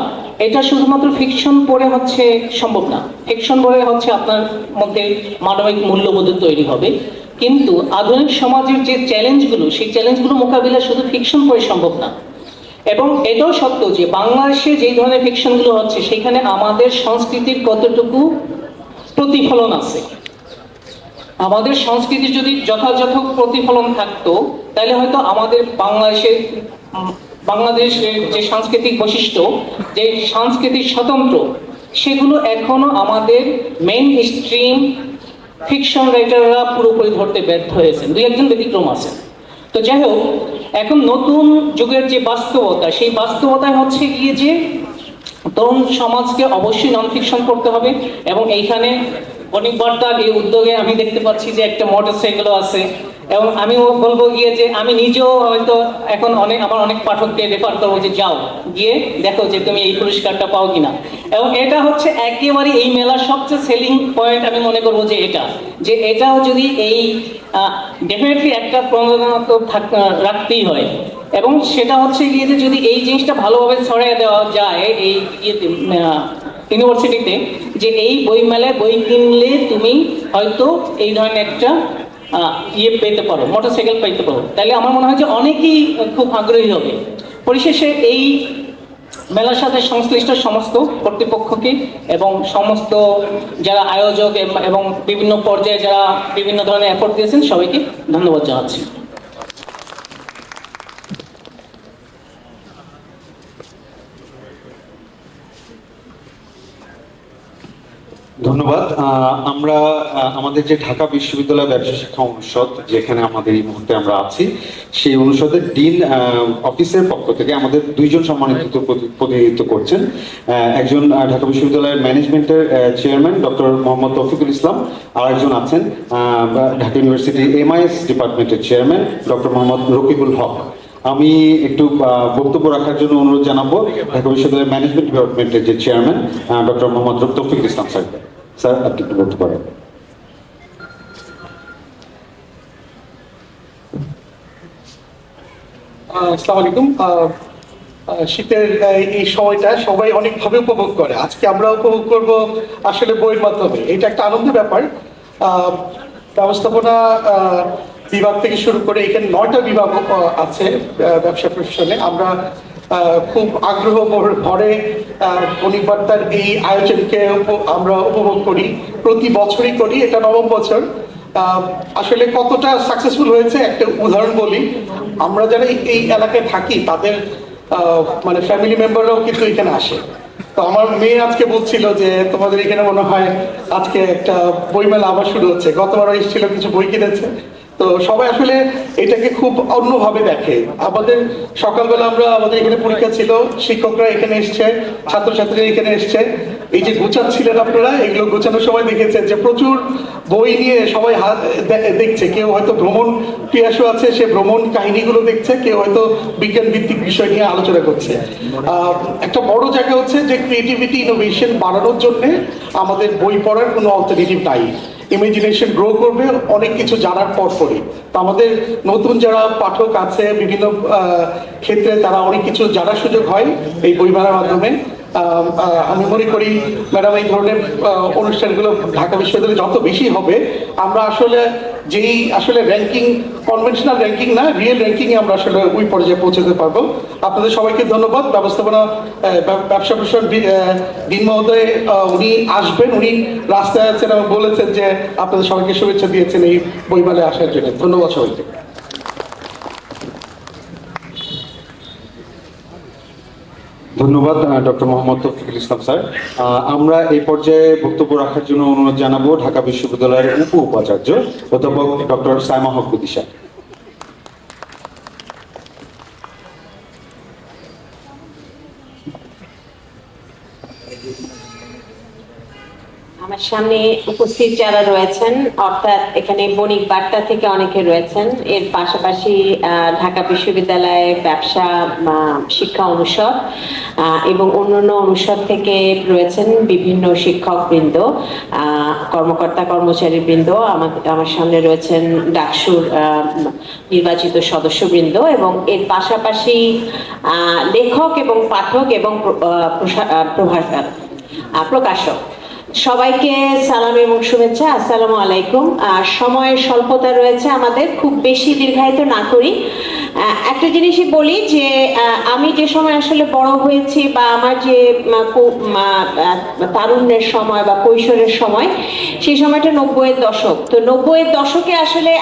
এটা শুধুমাত্র ফিকশন পড়ে হচ্ছে সম্ভব না। ফিকশন পড়ে হচ্ছে আপনার মধ্যে মানবিক মূল্যবোধ তৈরি হবে, কিন্তু আধুনিক সমাজের যে চ্যালেঞ্জগুলো, সেই চ্যালেঞ্জগুলো মোকাবিলা শুধু ফিকশন পড়ে সম্ভব না। এবং এটাও সত্য যে বাংলাদেশে যেই ধরনের ফিকশনগুলো হচ্ছে, সেখানে আমাদের সংস্কৃতির কতটুকু প্রতিফলন আছে। আমাদের সংস্কৃতির যদি যথাযথ প্রতিফলন থাকতো, তাহলে হয়তো আমাদের বাংলাদেশের যে সাংস্কৃতিক বৈশিষ্ট্য, যে সাংস্কৃতিক স্বতন্ত্র, সেগুলো এখনো আমাদের মেইন স্ট্রিম ফিকশন রাইটাররা পুরোপুরি ধরতে ব্যর্থ হয়েছেন। দুই একজন ব্যতিক্রম আছেন। তো যাই হোক, এখন নতুন যুগের যে বাস্তবতা, সেই বাস্তবতায় হচ্ছে গিয়ে যে তরুণ সমাজকে অবশ্যই নন ফিকশন পড়তে হবে। এবং এইখানে বণিক বার্তার এই উদ্যোগে আমি দেখতে পাচ্ছি যে একটা মোটরসাইকেলও আছে, এবং আমিও বলবো গিয়ে যে আমি নিজেও হয়তো এখন আমার অনেক পাঠককে রেফার করবো যে যাও গিয়ে দেখো যে তুমি এই পুরস্কারটা পাও কিনা। এবং এটা হচ্ছে একেবারে এই মেলার সবচেয়ে সেলিং পয়েন্ট আমি মনে করবো যে এটাও যদি এই ডেফিনেটলি একটা প্রণোদনা তো রাখতেই হয়, এবং সেটা হচ্ছে গিয়ে যে যদি এই জিনিসটা ভালোভাবে ছড়িয়ে দেওয়া যায় এই ইউনিভার্সিটিতে, যে এই বই মেলায় বই কিনলে তুমি হয়তো এই ধরনের একটা পেতে পারো, মোটরসাইকেল পেতে পারো, তাহলে আমার মনে হয় যে অনেকেই খুব আগ্রহী হবে। পরিশেষে এই মেলার সাথে সংশ্লিষ্ট সমস্ত কর্তৃপক্ষকে এবং সমস্ত যারা আয়োজক এবং বিভিন্ন পর্যায়ে যারা বিভিন্ন ধরনের এফোর্ট দিয়েছেন, সবাইকে ধন্যবাদ জানাচ্ছি। ধন্যবাদ। আমরা আমাদের যে ঢাকা বিশ্ববিদ্যালয় ব্যবসা শিক্ষা অনুষদ, যেখানে আমাদের এই মুহূর্তে আমরা আছি, সেই অনুষদের ডিন অফিসের পক্ষ থেকে আমাদের দুইজন সম্মানিত প্রতিনিধিত্ব করছেন। একজন ঢাকা বিশ্ববিদ্যালয়ের ম্যানেজমেন্টের চেয়ারম্যান ডক্টর মোহাম্মদ তৌফিকুল ইসলাম, আর একজন আছেন ঢাকা ইউনিভার্সিটি MIS ডিপার্টমেন্টের চেয়ারম্যান ডক্টর মোহাম্মদ রকিবুল হক। আমি একটু বক্তব্য রাখার জন্য অনুরোধ জানাবো ঢাকা বিশ্ববিদ্যালয়ের ম্যানেজমেন্ট ডিপার্টমেন্টের যে চেয়ারম্যান ডক্টর মোহাম্মদ তৌফিকুল ইসলাম স্যার। স্যার, আপনি একটু বক্তব্য রাখবেন। আসসালামু আলাইকুম। শীতের এই সময়টা সবাই অনেকভাবে উপভোগ করে, আজকে আমরা উপভোগ করব আসলে বইয়ের মাধ্যমে। এটা একটা আনন্দের ব্যাপার। ব্যবস্থাপনা বিভাগ থেকে শুরু করে এখানে 9টা বিভাগ আছে ব্যবসা প্রশাসনে। আমরা খুব আগ্রহ ভরে বণিক বার্তার এই আয়োজনকে আমরা উপভোগ করি, প্রতি বছরই করি, এটা 9ম বছর। আসলে কতটা সাকসেসফুল হয়েছে একটা উদাহরণ বলি। আমরা যারা এই এলাকায় থাকি তাদের মানে ফ্যামিলি মেম্বাররাও কিন্তু এখানে আসে। তো আমার মেয়ে আজকে বলছিল যে তোমাদের এখানে মনে হয় আজকে একটা বইমেলা আবার শুরু হচ্ছে, গতবারও এসেছিল, কিছু বই কিনেছে। তো সবাই আসলে এটাকে খুব অন্যভাবে দেখে। আমাদের সকালবেলা আমাদের এখানে পরীক্ষা ছিল, শিক্ষকরা এখানে এসছে, ছাত্রছাত্রীরা এখানে এসছে। এই যে গোছাচ্ছিলেন আপনারা, এগুলো গোছানোর সময় দেখেছেন যে প্রচুর বই নিয়ে সবাই দেখছে। কেউ হয়তো ভ্রমণ পিয়াসু আছে, সে ভ্রমণ কাহিনীগুলো দেখছে, কেউ হয়তো বিজ্ঞান ভিত্তিক বিষয় নিয়ে আলোচনা করছে। একটা বড় জায়গা হচ্ছে যে ক্রিয়েটিভিটি ইনোভেশন বাড়ানোর জন্য আমাদের বই পড়ার কোনো অল্টারনেটিভ নাই। ইমাজিনেশন গ্রো করবে অনেক কিছু জানার পরই। তো আমাদের নতুন যারা পাঠক আছে বিভিন্ন ক্ষেত্রে, তারা অনেক কিছু জানার সুযোগ হয় এই বইমেলার মাধ্যমে। আমি মনে করি ম্যাডাম, এই ধরনের অনুষ্ঠানগুলো ঢাকা বিশ্ববিদ্যালয়ে যত বেশি হবে, আমরা আসলে র্যাঙ্কিং, কনভেনশনাল র্যাঙ্কিং না, রিয়েল র্যাঙ্কিংয়ে আমরা আসলে ওই পর্যায়ে পৌঁছতে পারবো। আপনাদের সবাইকে ধন্যবাদ। ব্যবস্থাপনা ব্যবসা প্রশাসন দিন মহোদয় উনি আসবেন, উনি রাস্তায় আছেন এবং বলেছেন যে আপনাদের সবাইকে শুভেচ্ছা দিয়েছেন এই বইমেলায় আসার জন্য। ধন্যবাদ সবাইকে। ধন্যবাদ ডক্টর মোহাম্মদ তৌফিকুল ইসলাম স্যার। আমরা এই পর্যায়ে বক্তব্য রাখার জন্য অনুরোধ জানাবো ঢাকা বিশ্ববিদ্যালয়ের উপাচার্য অধ্যাপক ডক্টর সাইমা হক বিদিশা। আমার সামনে উপস্থিত যারা রয়েছেন, অর্থাৎ এখানে বণিক বার্তা থেকে অনেকে রয়েছেন, এর পাশাপাশি ঢাকা বিশ্ববিদ্যালয়ে ব্যবসা শিক্ষা অনুষদ এবং অন্যান্য অনুষদ থেকে রয়েছেন বিভিন্ন শিক্ষকবৃন্দ, কর্মকর্তা কর্মচারী বৃন্দ। আমার সামনে রয়েছেন ডাকসুর নির্বাচিত সদস্যবৃন্দ এবং এর পাশাপাশি লেখক এবং পাঠক এবং প্রকাশক। সবাইকে সালাম এবং শুভেচ্ছা, আসসালামু আলাইকুম। সময়ের স্বল্পতা রয়েছে আমাদের, খুব বেশি দীর্ঘায়িত না করি। একটা জিনিসই বলি যে আমি যে সময় আসলে বড় হয়েছি বা আমার যে তারুণ্যের সময় বা কৈশোরের সময়, সেই সময়টা 90-এর দশক। তো 90-এর দশকে আসলে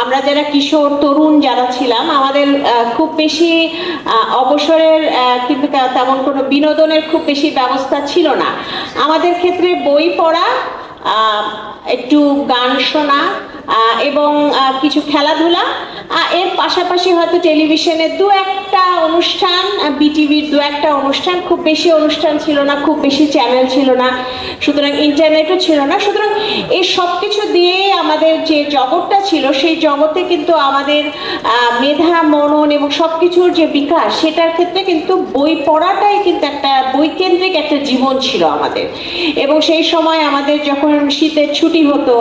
আমরা যারা কিশোর তরুণ যারা ছিলাম, আমাদের খুব বেশি অবসরের কিন্তু তেমন কোনো বিনোদনের খুব বেশি ব্যবস্থা ছিল না। আমাদের ক্ষেত্রে বই পড়া, একটু গান শোনা এবং কিছু খেলাধুলা, এর পাশাপাশি হয়তো টেলিভিশনের দু একটা অনুষ্ঠান, বিটিভির দু একটা অনুষ্ঠান, খুব বেশি অনুষ্ঠান ছিল না, খুব বেশি চ্যানেল ছিল না, সুতরাং ইন্টারনেটও ছিল না। সুতরাং এই সব কিছু দিয়ে আমাদের যে জগৎটা ছিল, সেই জগতে কিন্তু আমাদের মেধা, মনন এবং সব কিছুর যে বিকাশ, সেটার ক্ষেত্রে কিন্তু বই পড়াটাই কিন্তু একটা বইকেন্দ্রিক একটা জীবন ছিল আমাদের। এবং সেই সময় আমাদের যখন শীতের ছুটি হতো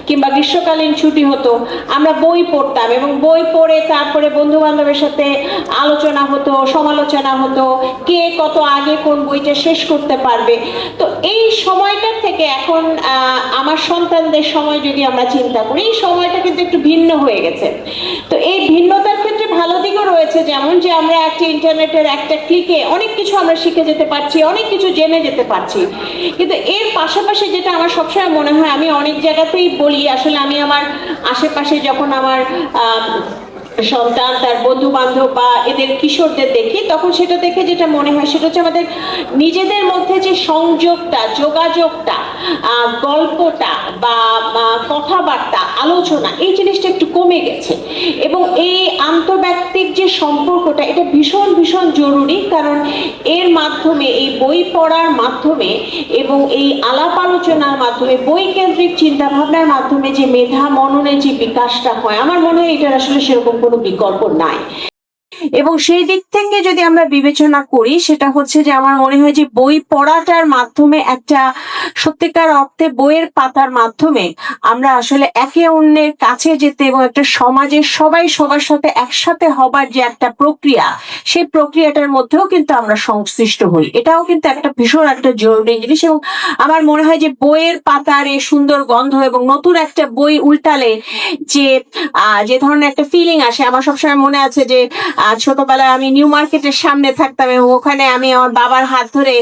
কিংবা গ্রীষ্মকালীন ছুটি হতো, আমরা বই পড়তাম এবং বই পড়ে তারপরে বন্ধু বান্ধবের সাথে আলোচনা হতো, সমালোচনা হতো, কে কত আগে কোন বইটা শেষ করতে পারবে। তো এই সময়টার থেকে এখন আমার সন্তানদের সময় যদি আমরা চিন্তা করি, এই সময়টা কিন্তু একটু ভিন্ন হয়ে গেছে। তো এই ভিন্নতার ক্ষেত্রে ভালো দিকও রয়েছে, যেমন যে আমরা একটা ইন্টারনেটের একটা ক্লিকে অনেক কিছু আমরা শিখে যেতে পারছি, অনেক কিছু জেনে যেতে পারছি। কিন্তু এর পাশাপাশি যেটা আমার সবসময় মনে হয়, আমি অনেক জায়গাতেই বলি, আসলে আমি আমার আশেপাশে যখন আমার সন্তান, তার বন্ধু বান্ধব বা এদের কিশোরদের দেখি, তখন সেটা দেখে যেটা মনে হয় সেটা হচ্ছে আমাদের নিজেদের মধ্যে যে সংযোগটা, যোগাযোগটা, গল্পটা বা কথাবার্তা, আলোচনা, এই জিনিসটা একটু কমে গেছে। এবং এই আন্তর্ব্যক্তিক যে সম্পর্কটা, এটা ভীষণ ভীষণ জরুরি, কারণ এর মাধ্যমে, এই বই পড়ার মাধ্যমে এবং এই আলাপ আলোচনার মাধ্যমে, বই কেন্দ্রিক চিন্তা ভাবনার মাধ্যমে যে মেধা মননের যে বিকাশটা হয়, আমার মনে হয় এটার আসলে সেরকম কোনো বিকল্প নাই। এবং সেই দিক থেকে যদি আমরা বিবেচনা করি, সেটা হচ্ছে যে আমার মনে হয় যে বই পড়াটার মাধ্যমে, একটা সত্যিকার অর্থে বইয়ের পাতার মাধ্যমে আমরা আসলে একে অন্যের কাছে যেতে এবং একটা সমাজের সবাই সবার সাথে একসাথে হবার যে একটা প্রক্রিয়া, সেই প্রক্রিয়াটার মধ্যেও কিন্তু আমরা সংশ্লিষ্ট হই। এটাও কিন্তু একটা ভীষণ একটা জরুরি জিনিস। এবং আমার মনে হয় যে বইয়ের পাতার এই সুন্দর গন্ধ এবং নতুন একটা বই উল্টালে যে ধরনের একটা ফিলিং আসে, আমার সবসময় মনে আছে যে ছোটবেলায় আমি নিউ মার্কেটের সামনে থাকতাম এবং ওখানে আমি আমার বাবার হাত ধরে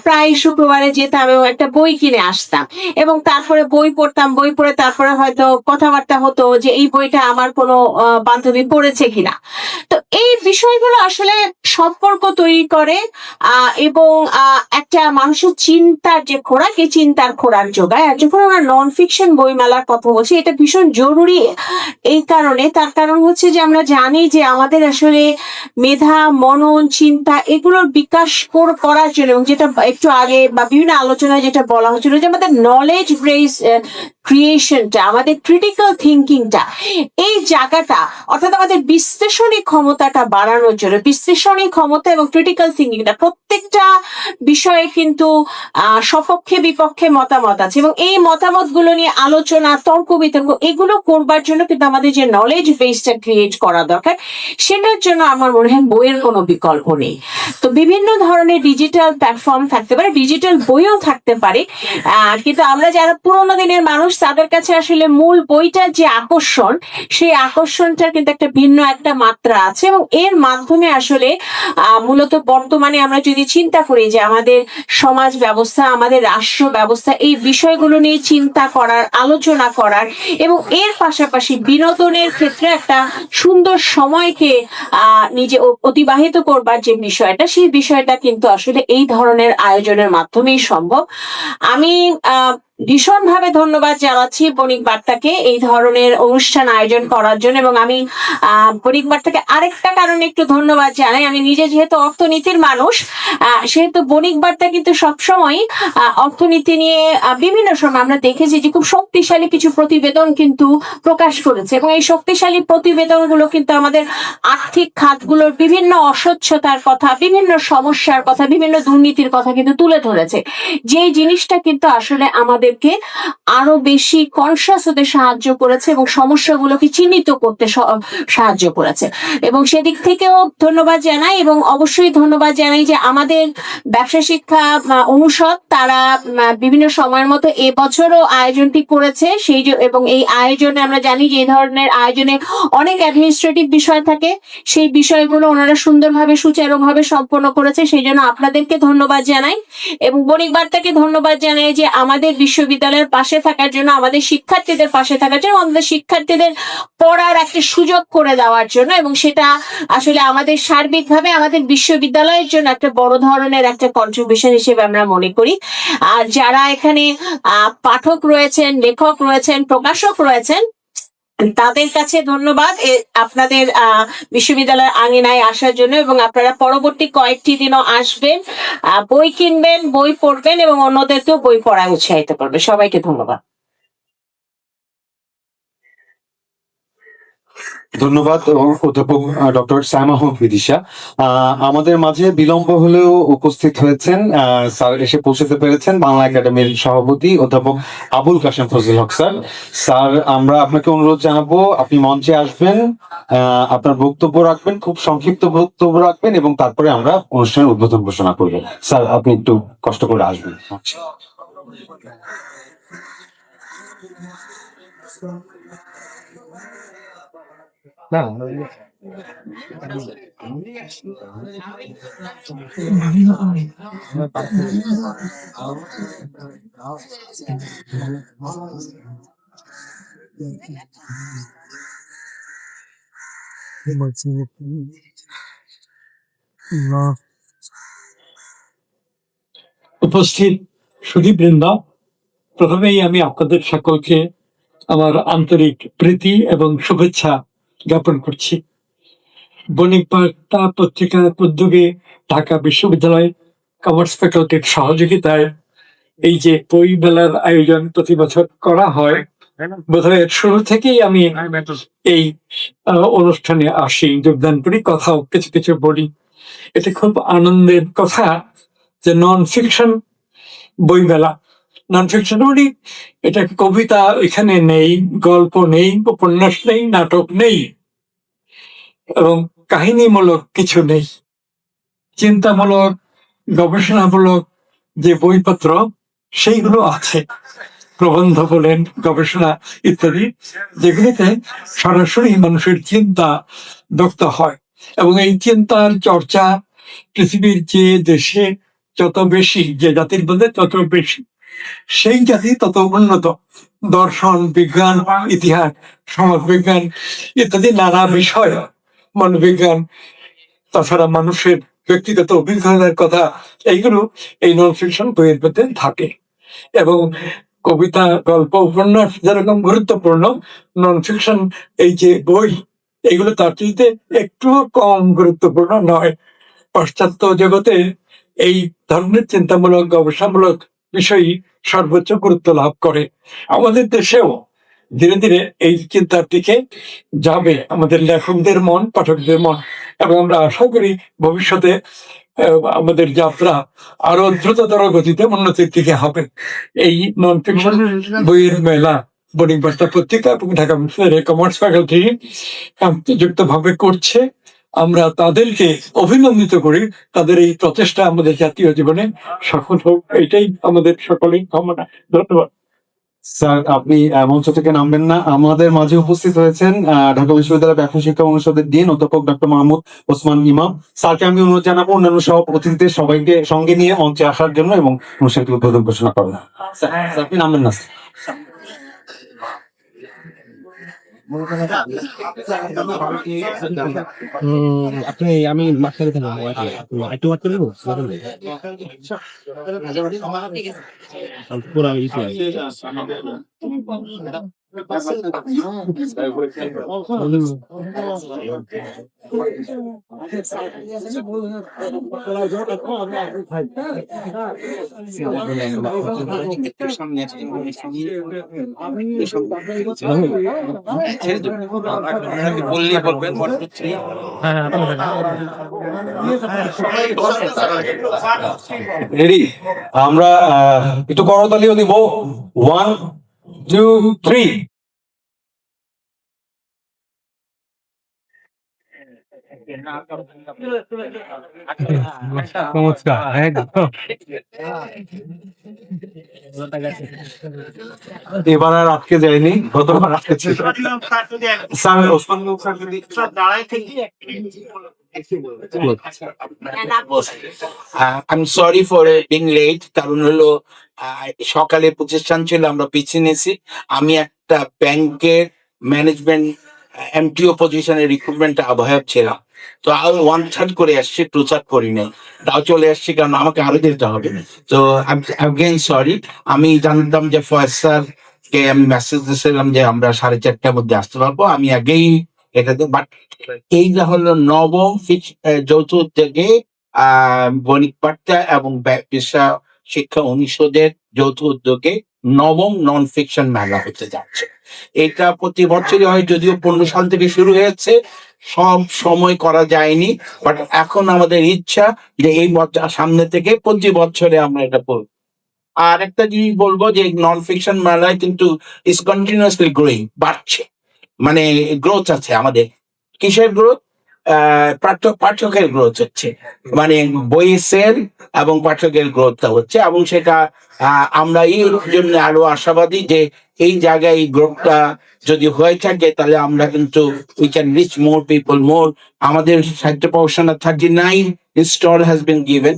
প্রায় শুক্রবারে যেতাম এবং একটা বই কিনে আসতাম এবং তারপরে বই পড়তাম। বই পড়ে তারপরে হয়তো কথাবার্তা হতো যে এই বইটা আমার কোনো বান্ধবী পড়েছে কিনা। তো এই বিষয়গুলো আসলে সম্পর্ক তৈরি করে এবং একটা মানুষের চিন্তার যে খোরাক, এই চিন্তার খোরাক যোগায়। আর যখন আমরা নন ফিকশন বইমেলার কথা বলছি, এটা ভীষণ জরুরি এই কারণে, তার কারণ হচ্ছে যে আমরা জানি যে আমাদের আসলে মেধা, মনন, চিন্তা, এগুলোর বিকাশ করার জন্য, এবং যেটা একটু আগে বা বিভিন্ন আলোচনায় যেটা বলা হচ্ছিল যে আমাদের নলেজ বেস ক্রিয়েশনটা, আমাদের ক্রিটিক্যাল থিঙ্কিংটা, এই জায়গাটা, অর্থাৎ আমাদের বিশ্লেষণী ক্ষমতাটা বাড়ানোর জন্য, বিশ্লেষণী ক্ষমতা এবং ক্রিটিক্যাল থিঙ্কিংটা, প্রত্যেকটা বিষয়ে কিন্তু সপক্ষে বিপক্ষে মতামত আছে এবং এই মতামতগুলো নিয়ে আলোচনা, তর্ক বিতর্ক, এগুলো করবার জন্য কিন্তু আমাদের যে নলেজ বেসটা ক্রিয়েট করা দরকার, সেটার জন্য আমার মনে হয় বইয়ের কোনো বিকল্প নেই। তো বিভিন্ন ধরনের ডিজিটাল প্ল্যাটফর্ম থাকতে পারে, ডিজিটাল বইও থাকতে পারে, কিন্তু আমরা যারা পুরোনো দিনের মানুষ, তাদের কাছে আসলে মূল বইটার যে আকর্ষণ, সেই আকর্ষণটার কিন্তু একটা ভিন্ন একটা মাত্রা আছে এবং এর মাধ্যমে আসলে মূলত বর্তমানে আমরা যদি চিন্তা করি যে আমাদের সমাজ ব্যবস্থা, আমাদের রাষ্ট্র ব্যবস্থা, এই বিষয়গুলো নিয়ে চিন্তা করার, আলোচনা করার এবং এর পাশাপাশি বিনোদনের ক্ষেত্রে একটা সুন্দর সময়কে নিজে অতিবাহিত করবার যে বিষয়টা, সেই বিষয়টা কিন্তু আসলে এই ধরনের আয়োজনের মাধ্যমেই সম্ভব। আমি ভীষণভাবে ধন্যবাদ জানাচ্ছি বণিক বার্তাকে এই ধরনের অনুষ্ঠান আয়োজন করার জন্য। এবং আমি বণিক বার্তাকে আরেকটা কারণে একটু ধন্যবাদ জানাই। আমি নিজে যেহেতু অর্থনীতির মানুষ, সেহেতু বণিক বার্তা কিন্তু সবসময় অর্থনীতি নিয়ে বিভিন্ন সময় আমরা দেখেছি যে খুব শক্তিশালী কিছু প্রতিবেদন কিন্তু প্রকাশ করেছে এবং এই শক্তিশালী প্রতিবেদনগুলো কিন্তু আমাদের আর্থিক খাতগুলোর বিভিন্ন অস্বচ্ছতার কথা, বিভিন্ন সমস্যার কথা, বিভিন্ন দুর্নীতির কথা কিন্তু তুলে ধরেছে, যে জিনিসটা কিন্তু আসলে আমাদেরকে আরো বেশি কনসিয়াস হতে সাহায্য করেছে এবং সমস্যাগুলোকে চিহ্নিত করতে সাহায্য করেছে। এবং সেদিক থেকেও ধন্যবাদ জানাই এবং অবশ্যই ধন্যবাদ জানাই যে আমাদের ব্যবসা শিক্ষা অনুষদ, তারা বিভিন্ন সময়ের মতো এবছরও আয়োজনটি করেছে। এবং এই আয়োজনে আমরা জানি যে এই ধরনের আয়োজনে অনেক অ্যাডমিনিস্ট্রেটিভ বিষয় থাকে, সেই বিষয়গুলো ওনারা সুন্দরভাবে, সুচারুভাবে সম্পন্ন করেছে। সেই জন্য আপনাদেরকে ধন্যবাদ জানাই এবং বণিক বার্তাকে ধন্যবাদ জানাই যে আমাদের বিশ্ববিদ্যালয়ের পাশে থাকার জন্য, আমাদের শিক্ষার্থীদের পাশে থাকার জন্য, আমাদের শিক্ষার্থীদের পড়ার একটা সুযোগ করে দেওয়ার জন্য। এবং সেটা আসলে আমাদের সার্বিকভাবে আমাদের বিশ্ববিদ্যালয়ের জন্য একটা বড় ধরনের একটা কন্ট্রিবিউশন হিসেবে আমরা মনে করি। আর যারা এখানে পাঠক রয়েছেন, লেখক রয়েছেন, প্রকাশক রয়েছেন, তাদের কাছে ধন্যবাদ আপনাদের বিশ্ববিদ্যালয়ের আঙিনায় আসার জন্য। এবং আপনারা পরবর্তী কয়েকটি দিনও আসবেন, বই কিনবেন, বই পড়বেন এবং অন্যদেরকেও বই পড়ায় উৎসাহিত করবেন। সবাইকে ধন্যবাদ। ধন্যবাদ অধ্যাপক ডক্টর সাইমা হক বিদিশা। আমাদের মাঝে বিলম্ব হলেও উপস্থিত হয়েছেন, স্যার এসে পৌঁছতে পেরেছেন বাংলা একাডেমির সভাপতি অধ্যাপক আবুল কাশেম ফজলুল হক স্যার। স্যার, আমরা আপনাকে অনুরোধ জানাবো আপনি মঞ্চে আসবেন, আপনার বক্তব্য রাখবেন, খুব সংক্ষিপ্ত বক্তব্য রাখবেন এবং তারপরে আমরা অনুষ্ঠানের উদ্বোধন ঘোষণা করব। স্যার, আপনি একটু কষ্ট করে আসবেন। উপস্থিত সুধীবৃন্দ, প্রথমেই আমি আপনাদের সকলকে আমার আন্তরিক প্রীতি এবং শুভেচ্ছা জ্ঞাপন করছি। বণিক বার্তা পত্রিকার উদ্যোগে ঢাকা বিশ্ববিদ্যালয় কমার্স ফ্যাকাল্টির সহযোগিতায় এই যে বই মেলার আয়োজন প্রতি বছর করা হয়, বোধহয় এর শুরু থেকেই আমি এই অনুষ্ঠানে আসি, যোগদান করি, কথাও কিছু কিছু বলি। এটা খুব আনন্দের কথা যে নন ফিকশন বইমেলা। নন ফিকশন মানে এটা কবিতা এখানে নেই, গল্প নেই, উপন্যাস নেই, নাটক নেই এবং কাহিনীমূলক কিছু নেই। চিন্তামূলক, গবেষণামূলক যে বইপত্র সেইগুলো আছে, প্রবন্ধ বলেন, গবেষণা ইত্যাদি, যেগুলিতে সরাসরি মানুষের চিন্তা ব্যক্ত হয়। এবং এই চিন্তার চর্চা পৃথিবীর যে দেশে যত বেশি, যে জাতির মধ্যে তত বেশি, সেই জাতি তত উন্নত। দর্শন, বিজ্ঞান, ইতিহাস, সমাজবিজ্ঞান ইত্যাদি নানা বিষয়, মনোবিজ্ঞান, তাছাড়া মানুষের ব্যক্তিগত অভিজ্ঞতার কথা, এইগুলো এই নন ফিকশন বইয়ের মধ্যে থাকে। এবং কবিতা, গল্প, উপন্যাস যেরকম গুরুত্বপূর্ণ, নন ফিকশন এই যে বই, এগুলো তার চাইতে একটু কম গুরুত্বপূর্ণ নয়। পাশ্চাত্য জগতে এই ধরনের চিন্তামূলক, গবেষণামূলক বিষয়ই সর্বোচ্চ গুরুত্ব লাভ করে। আমাদের দেশেও ধীরে ধীরে এই চিন্তার দিকে যাবে আমাদের লেখকদের মন, পাঠকদের মন, এবং আমরা আশা করি ভবিষ্যতে আমাদের যাত্রা আরো দ্রুততর গতিতে উন্নতির দিকে হবে। এই নন ফিকশন বইয়ের মেলা বণিক বার্তা পত্রিকা এবং ঢাকা বিশ্ববিদ্যালয়ের কমার্স ফ্যাকাল্টি যুক্ত ভাবে করছে। আমরা তাদেরকে অভিনন্দিত করি, তাদের এই প্রচেষ্টা আমাদের জাতীয় জীবনে সফল হোক, এটাই আমাদের সকলের কামনা। ধন্যবাদ। স্যার, আপনি মঞ্চ থেকে নামবেন না। আমাদের মাঝে উপস্থিত হয়েছেন ঢাকা বিশ্ববিদ্যালয় ব্যবসা শিক্ষা অনুষদের ডিন অধ্যাপক ডক্টর মাহমুদ ওসমান ইমাম। স্যারকে আমি অনুরোধ জানাবো অন্যান্য সব অতিথিদের সবাইকে সঙ্গে নিয়ে মঞ্চে আসার জন্য এবং অনুষ্ঠানটি উদ্বোধন ঘোষণা করবেন। স্যার, আপনি নামবেন না। আপনি আমি মাঝখানে থাকবো একটু বাদ করে দেবো পুরো রেডি? আমরা একটু করতালিও দিব। 1, 2, 3। নমস্কার। এবার আর আটকে যায়নি, গতবার আটকেছে। স্যার ওসমান স্যার যদি I'm sorry for being late, কারণ হলো সকালে প্রতিষ্ঠান ছিল, আমরা পিছিয়ে নিয়েছি। আমি একটা ব্যাংকের ম্যানেজমেন্ট এমটিও পজিশনে রিক্রুটমেন্ট আহ্বায়ক ছিলাম, তো আরো 1/3 করে আসছি, 2/3 করি নাই, তাও চলে আসছি কারণ আমাকে আরো দিতে হবে। তো again সরি, আমি জানতাম যে ফয়েজ স্যার কে আমি মেসেজ দিয়েছিলাম যে আমরা 4:30টার মধ্যে আসতে পারবো। আমি আগেই এটাতে, বাট এইটা হলো নবম যৌথ উদ্যোগে বণিক বার্তা এবং পেশা শিক্ষা অনুষদের যৌথ উদ্যোগে নবম নন ফিকশন মেলা হতে যাচ্ছে। এটা প্রতি বছরই হয়, যদিও 15 সাল থেকে শুরু হয়েছে, সব সময় করা যায়নি, বাট এখন আমাদের ইচ্ছা যে এই বছর সামনে থেকে প্রতি বছরে আমরা এটা করব। আর একটা জিনিস বলবো যে নন ফিকশন মেলায় কিন্তু ইজ কন্টিনিউয়াসলি গ্রোয়িং, বাড়ছে, মানে গ্রোথ আছে আমাদের। কিসের গ্রোথ? পাঠকের গ্রোথ হচ্ছে, মানে বই সেল এবং পাঠকের গ্রোথটা হচ্ছে, এবং সেটা আমরা এই জন্য আরো আশাবাদী যে এই জায়গায় এই গ্রোথটা যদি হয়ে থাকে তাহলে আমরা কিন্তু we can reach more people মোর। আমাদের সাহিত্য প্রকাশনা 39 স্টল হ্যাজ বিন গিভেন,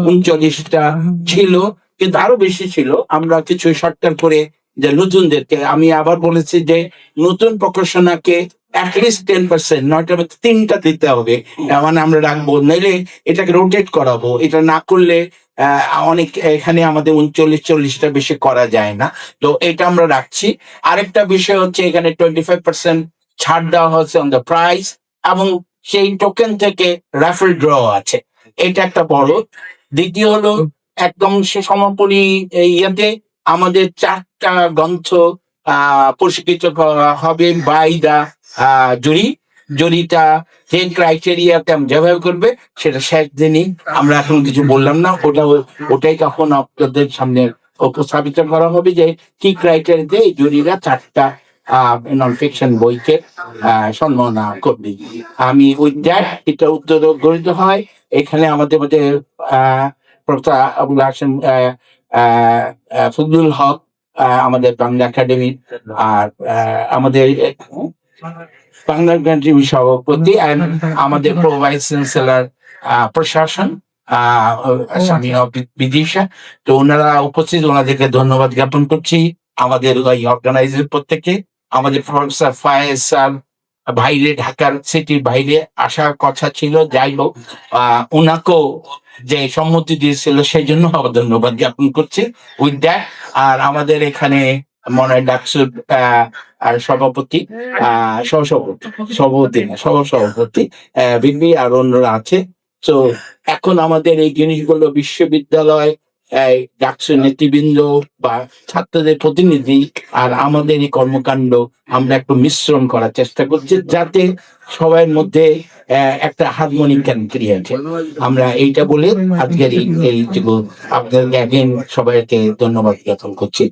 39টা ছিল কিন্তু আরো বেশি ছিল। আমরা কিছু শর্টকাট করে যে নতুনদেরকে, আমি আবার বলেছি যে নতুন প্রকাশনাকে অ্যাটলিস্ট 10%, নয়টার মধ্যে 3টা দিতে হবে, মানে আমরা রাখবো, নইলে এটাকে রোটেট করাবো। এটা না করলে অনেক, এখানে আমাদের 39-40টা বেশি করা যায় না, তো এটা আমরা রাখছি। আরেকটা বিষয় হচ্ছে এখানে 25% ছাড় দেওয়া হচ্ছে অন দ্য প্রাইস, এবং সেই টোকেন থেকে রাফেল ড্র আছে, এটা একটা বড়। দ্বিতীয় হলো একদম সে সমাপনী ইয়াতে আমাদের 4টা গ্রন্থ পুরস্কৃত করা হবে বাই দা জুরি। জুরিটা যে ক্রাইটেরিয়াতে যেভাবে করবে সেটা শেষ দিনই, আমরা এখন কিছু বললাম না, ওটাই তখন আপনাদের সামনে উপস্থাপিত করা হবে যে কি ক্রাইটেরিয়াতে এই জুরিরা 4টা নন ফিকশন বইকে সম্মাননা করবে। আমি উইথ দ্যাট এটা উত্তর গঠিত হয়। এখানে আমাদের মধ্যে প্রফেসর আবুল হাশেম ফজলুল হক আমাদের বাংলা একাডেমির, আর আমাদের বাংলা একাডেমির সভাপতি, আমাদের প্রো ভাইস চ্যান্সেলর প্রশাসন স্বামী বিদিশা, তো ওনারা উপস্থিত, ওনাদেরকে ধন্যবাদ জ্ঞাপন করছি আমাদের এই অর্গানাইজের প্রত্যেকে। আমাদের প্রফেসর ফায়েজ স্যার বাইরে, ঢাকার সিটির বাইরে আসার কথা ছিল, যাই হোক ওনাকেও যে সম্মতি দিয়েছিল সেই জন্য আবার ধন্যবাদ জ্ঞাপন করছি উইথ দ্যাট। আর আমাদের এখানে মনে হয় ডাকসুর সভাপতি, সহসভাপতি বিবি আর অন্যরা আছে। তো এখন আমাদের এই জিনিসগুলো বিশ্ববিদ্যালয়, ডাকসুর নেতৃবৃন্দ বা ছাত্রদের প্রতিনিধি আর আমাদের এই কর্মকাণ্ড আমরা একটু মিশ্রণ করার চেষ্টা করছি, যাতে সবার মধ্যে একটা হারমোনিয়াম ক্রিয়েট হয়। আমরা এইটা বলে আজকের এই আপনাদেরকে সবাইকে ধন্যবাদ জ্ঞাপন করছি।